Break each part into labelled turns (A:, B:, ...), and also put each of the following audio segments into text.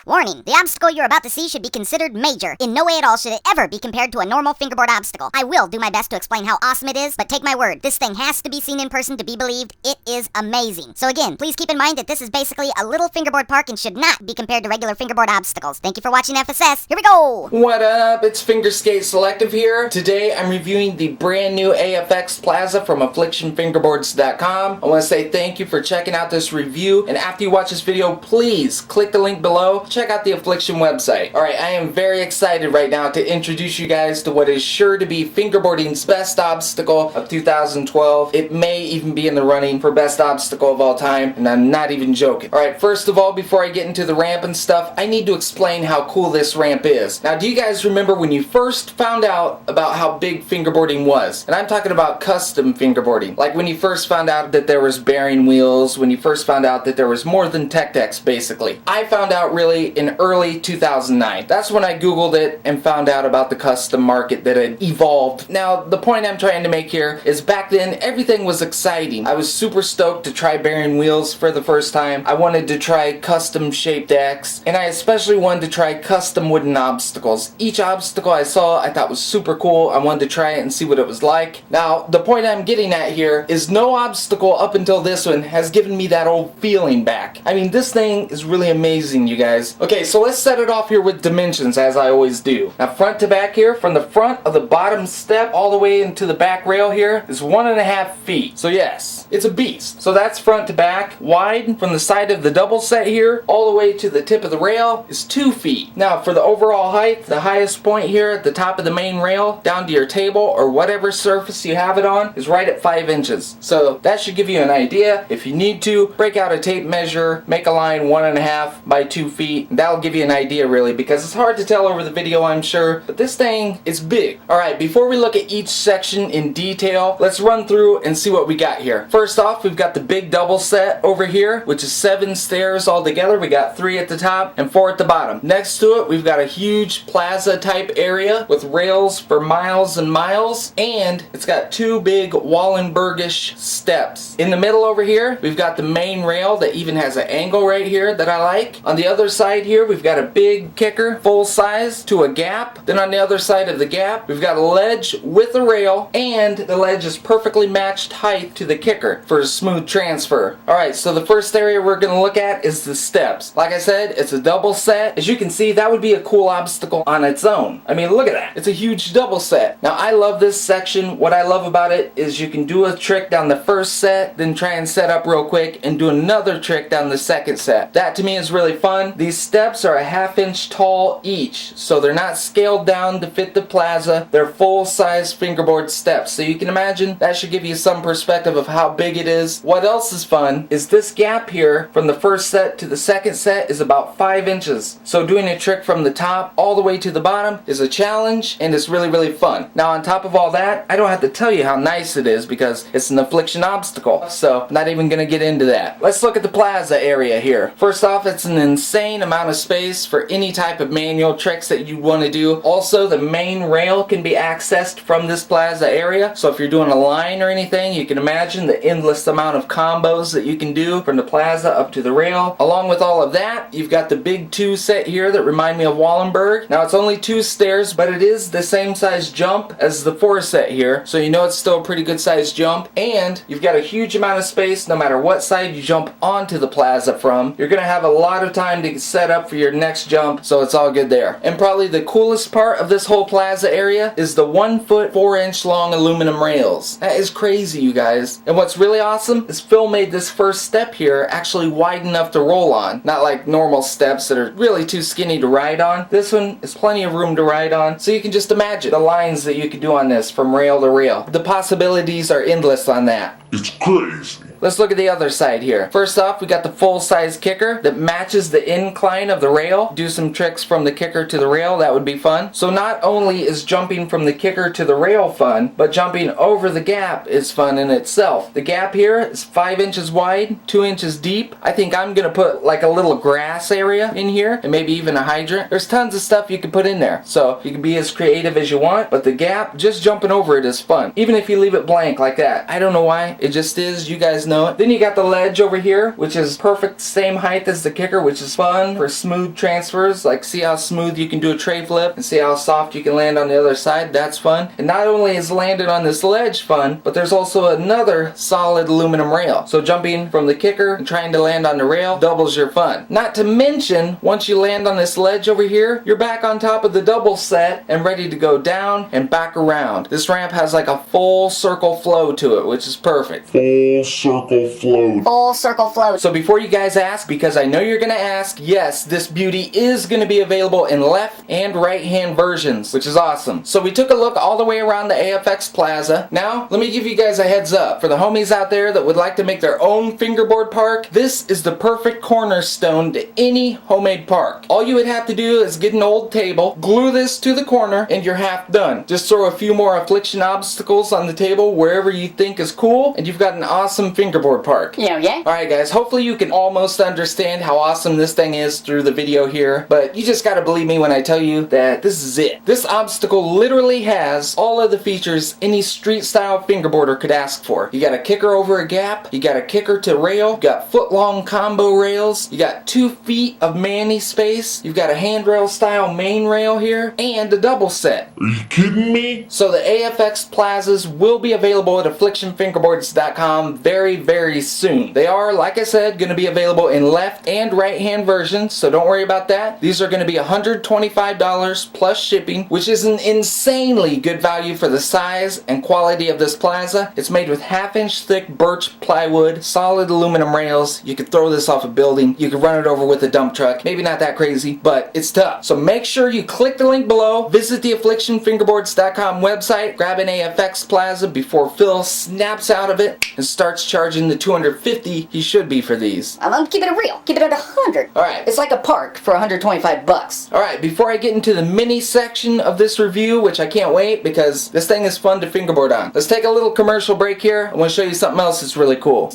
A: Warning, the obstacle you're about to see should be considered major. In no way at all should it ever be compared to a normal fingerboard obstacle. I will do my best to explain how awesome it is, but take my word, this thing has to be seen in person to be believed. It is amazing. So again, please keep in mind that this is basically a little fingerboard park and should not be compared to regular fingerboard obstacles. Thank you for watching FSS. Here we go!
B: What up? It's FingerSkateSelective here. Today I'm reviewing the brand new AFX Plaza from AphlikshunFingerboards.com. I want to say thank you for checking out this review, and after you watch this video, please click the link below. Check out the Aphlikshun website. Alright, I am very excited right now to introduce you guys to what is sure to be fingerboarding's best obstacle of 2012. It may even be in the running for best obstacle of all time, and I'm not even joking. Alright, first of all, before I get into the ramp and stuff, I need to explain how cool this ramp is. Now, do you guys remember when you first found out about how big fingerboarding was? And I'm talking about custom fingerboarding. Like when you first found out that there was bearing wheels, when you first found out that there was more than tech decks, basically. I found out really in early 2009. That's when I googled it and found out about the custom market that had evolved. Now, the point I'm trying to make here is back then everything was exciting. I was super stoked to try bearing wheels for the first time. I wanted to try custom shaped decks, and I especially wanted to try custom wooden obstacles. Each obstacle I saw I thought was super cool. I wanted to try it and see what it was like. Now, the point I'm getting at here is no obstacle up until this one has given me that old feeling back. I mean, this thing is really amazing, you guys. Okay, so let's set it off here with dimensions, as I always do. Now, front to back here, from the front of the bottom step all the way into the back rail here is 1.5 feet. So yes, it's a beast. So that's front to back. Wide from the side of the double set here all the way to the tip of the rail is 2 feet. Now, for the overall height, the highest point here at the top of the main rail down to your table or whatever surface you have it on is right at 5 inches. So that should give you an idea. If you need to, break out a tape measure, make a line 1.5 by 2 feet. That'll give you an idea really, because it's hard to tell over the video, I'm sure, but this thing is big. Alright, before we look at each section in detail, let's run through and see what we got here. First off, we've got the big double set over here, which is 7 stairs all together. We got 3 at the top and 4 at the bottom. Next to it, we've got a huge plaza type area with rails for miles and miles, and it's got 2 big Wallenbergish steps. In the middle over here, we've got the main rail that even has an angle right here that I like. On the other side here, we've got a big kicker, full size, to a gap. Then on the other side of the gap, we've got a ledge with a rail, and the ledge is perfectly matched height to the kicker for a smooth transfer. Alright, so the first area we're going to look at is the steps. Like I said, it's a double set. As you can see, that would be a cool obstacle on its own. I mean, look at that. It's a huge double set. Now, I love this section. What I love about it is you can do a trick down the first set, then try and set up real quick and do another trick down the second set. That to me is really fun. These steps are a 1/2 inch tall each, so they're not scaled down to fit the plaza. They're full-size fingerboard steps, so you can imagine that should give you some perspective of how big it is. What else is fun is this gap here from the first set to the second set is about 5 inches. So doing a trick from the top all the way to the bottom is a challenge, and it's really, really fun. Now, on top of all that, I don't have to tell you how nice it is because it's an Aphlikshun obstacle, so I'm not even going to get into that. Let's look at the plaza area here. First off, it's an insane amount of space for any type of manual tricks that you want to do. Also, the main rail can be accessed from this plaza area, so if you're doing a line or anything, you can imagine the endless amount of combos that you can do from the plaza up to the rail. Along with all of that, you've got the big 2 set here that remind me of Wallenberg. Now, it's only 2 stairs, but it is the same size jump as the 4 set here, so you know it's still a pretty good size jump, and you've got a huge amount of space no matter what side you jump onto the plaza from. You're going to have a lot of time to set up for your next jump, so it's all good there. And probably the coolest part of this whole plaza area is the 1 foot 4 inch long aluminum rails. That is crazy, you guys. And what's really awesome is Phil made this first step here actually wide enough to roll on. Not like normal steps that are really too skinny to ride on. This one is plenty of room to ride on, so you can just imagine the lines that you could do on this from rail to rail. The possibilities are endless on that.
C: It's crazy.
B: Let's look at the other side here. First off, we got the full-size kicker that matches the incline of the rail. Do some tricks from the kicker to the rail, that would be fun. So not only is jumping from the kicker to the rail fun, but jumping over the gap is fun in itself. The gap here is 5 inches wide, 2 inches deep. I think I'm gonna put like a little grass area in here, and maybe even a hydrant. There's tons of stuff you can put in there, so you can be as creative as you want, but the gap, just jumping over it is fun. Even if you leave it blank like that. I don't know why, it just is. You guys know it. Then you got the ledge over here, which is perfect same height as the kicker, which is fun for smooth transfers. Like, see how smooth you can do a tray flip and see how soft you can land on the other side. That's fun. And not only is landing on this ledge fun, but there's also another solid aluminum rail. So jumping from the kicker and trying to land on the rail doubles your fun. Not to mention, once you land on this ledge over here, you're back on top of the double set and ready to go down and back around. This ramp has like a full circle flow to it, which is perfect.
C: Full circle float.
A: Full circle float.
B: So before you guys ask, because I know you're gonna ask, yes, this beauty is gonna be available in left and right hand versions, which is awesome. So we took a look all the way around the AFX Plaza. Now, let me give you guys a heads up. For the homies out there that would like to make their own fingerboard park, this is the perfect cornerstone to any homemade park. All you would have to do is get an old table, glue this to the corner, and you're half done. Just throw a few more Aphlikshun obstacles on the table wherever you think is cool, and you've got an awesome fingerboard park.
A: Yeah.
B: Alright guys, hopefully you can almost understand how awesome this thing is through the video here, but you just gotta believe me when I tell you that this is it. This obstacle literally has all of the features any street style fingerboarder could ask for. You got a kicker over a gap, you got a kicker to rail, you got foot long combo rails, you got 2 feet of manny space, you've got a handrail style main rail here, and a double set.
C: Are you kidding me?
B: So the AFX Plazas will be available at AphlikshunFingerboards.com very soon. They are, like I said, going to be available in left and right hand versions, so don't worry about that. These are going to be $125 plus shipping, which is an insanely good value for the size and quality of this Plaza. It's made with 1/2 inch thick birch plywood, solid aluminum rails. You could throw this off a building, you could run it over with a dump truck. Maybe not that crazy, but it's tough. So make sure you click the link below, visit the AphlikshunFingerboards.com website, grab an AFX Plaza before Phil snaps out of it and starts charging the $250 he should be for these.
A: I'm keeping it real. Keep it at 100.
B: Alright.
A: It's like a park for $125.
B: Alright, before I get into the mini section of this review, which I can't wait because this thing is fun to fingerboard on, let's take a little commercial break here. I want to show you something else that's really cool.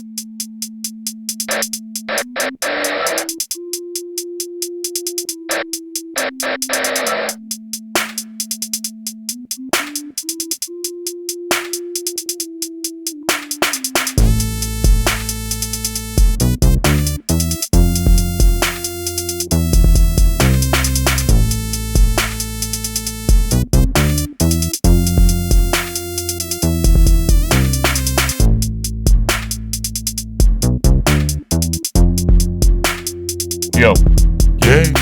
C: Yo. Yay.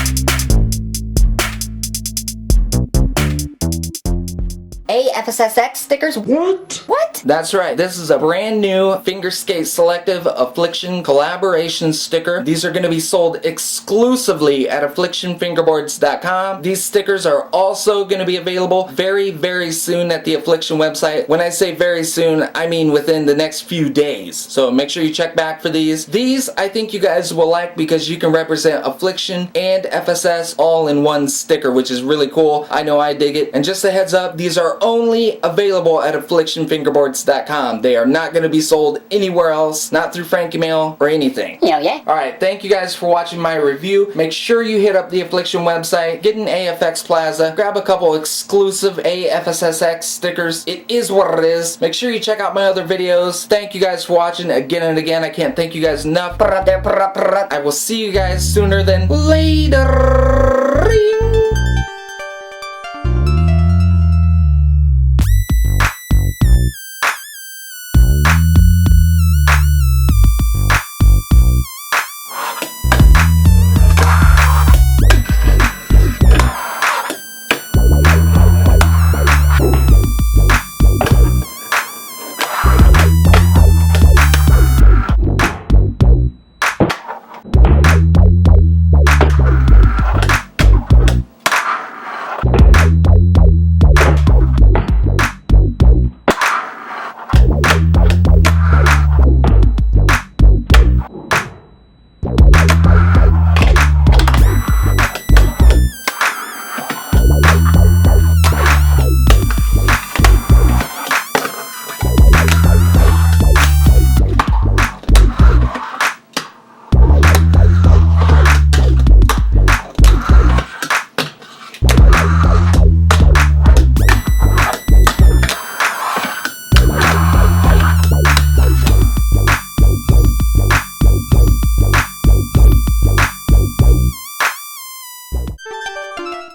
A: AFSSX stickers?
C: What?
A: What?
B: That's right. This is a brand new FingerSkateSelective Aphlikshun collaboration sticker. These are going to be sold exclusively at AphlikshunFingerboards.com. These stickers are also going to be available very soon at the Aphlikshun website. When I say very soon, I mean within the next few days. So make sure you check back for these. These I think you guys will like because you can represent Aphlikshun and FSS all in one sticker, which is really cool. I know I dig it. And just a heads up, these are only available at AphlikshunFingerboards.com. They are not going to be sold anywhere else, not through Frankie Mail or anything.
A: Yeah.
B: Alright, thank you guys for watching my review. Make sure you hit up the Aphlikshun website, get an AFX Plaza, grab a couple exclusive AFSSX stickers. It is what it is. Make sure you check out my other videos. Thank you guys for watching again and again. I can't thank you guys enough. I will see you guys sooner than later.